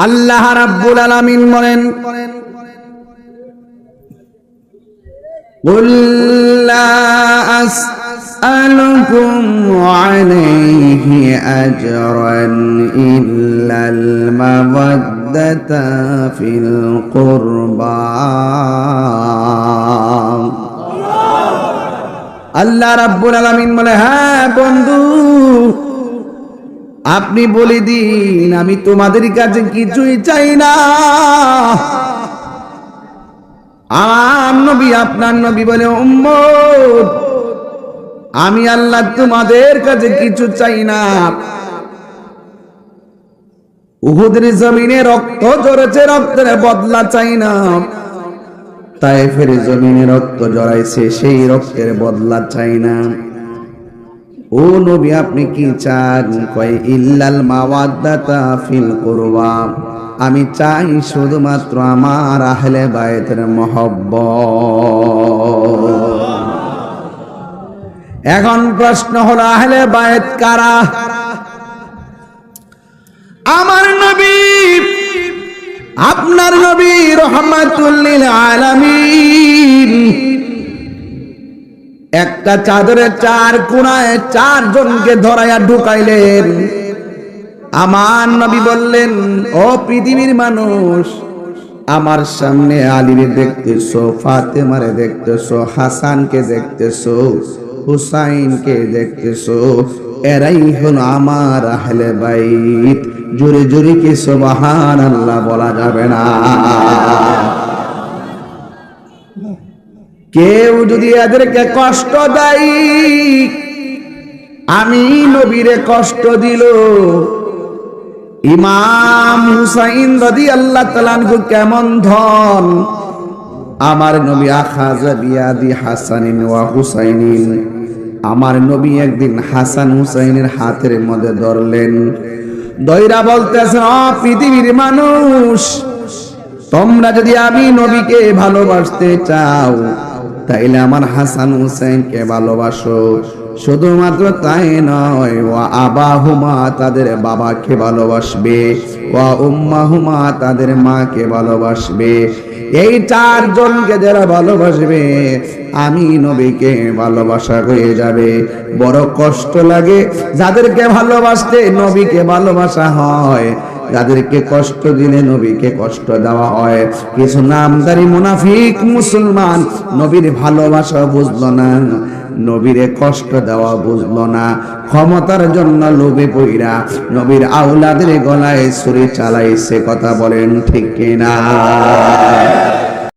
আল্লাহ রাব্বুল আলামিন বলেন, কুল লা আসআলুকুম আলাইহি আজরান ইল্লাল মাওয়াদ্দাতা ফিল কুরবা। আল্লাহ রাব্বুল আলামিন বলে, হ্যাঁ বন্ধু, আপনি বলে দিন আমি তোমাদের কাছে কিছুই চাই না। আমার নবী আপনার নবী বলে, উম্মত আমি আল্লাহ তোমাদের কাছে কিছু চাই না। উহুদের জমিনে রক্ত ঝরেছে, রক্তের বদলা চাই না। তায়েফের জমিনে রক্ত ঝরাইছে, সেই রক্তের বদলা চাই না। ও নবী আপনি কি চান? কয় ইল্লাল মাওয়াদ্দাতা ফিল কুরবা, আমি চাই শুধুমাত্র আমার আহলে বায়তের মহব্বত। এখন প্রশ্ন হলো, আহলে বায়ত কারা? আমার নবী, আপনার নবী রাহমাতুল লিল আলামিন একটা চাদরের চার কোণায় চারজনকে ধরাইয়া ঢুকাইলেন। আমার নবী বললেন, ও পৃথিবীর মানুষ, আমার সামনে আলীরে দেখতেছো, ফাতেমারে দেখতেছো, হাসানকে দেখতেছো, হুসাইনকে দেখতেছো, এরাই হলো আমার আহলে বাইত। জোরে জোরে কি সুবহানাল্লাহ বলা যাবে না? কেউ যদি এদেরকে কষ্ট দেয়, আমি নবীরে কষ্ট দিল। ইমাম হুসাইন রাদিয়াল্লাহু তাআলা আনহু কেমন ধন, আমার নবী আখাযা বিয়াদি হাসানিন ওয়া হুসাইনিন, আমার নবী একদিন হাসান হুসাইনের হাতের মধ্যে ধরলেন, দইরা বলতেছেন, ও পৃথিবীর মানুষ, তোমরা যদি আমি নবীকে ভালোবাসতে চাও তাইলে আমার হাসান হুসাইনকে ভালোবাসো। শুধুমাত্র তাই নয়, ওয়া আবাহুমা, তাদের বাবাকে ভালোবাসবে, ওয়া উম্মাহুমা, তাদের মাকে ভালোবাসবে। এই চারজনকে যারা ভালোবাসবে আমি নবীকে ভালোবাসা হয়ে যাবে। বড় কষ্ট লাগে যাদেরকে ভালোবাসতে নবীকে ভালোবাসা হয়, যাদেরকে কষ্ট দিলে নবীকে কষ্ট দেওয়া হয়। কিছু নামদারি মুনাফিক মুসলমান নবীর ভালোবাসা বুঝলো না, নবীরে কষ্ট দেওয়া বুঝলো না, ক্ষমতার জন্য লোভে পইরা নবীর আওলাদের গলায় ছুরি চালাইছে। কথা বলেন ঠিক কিনা?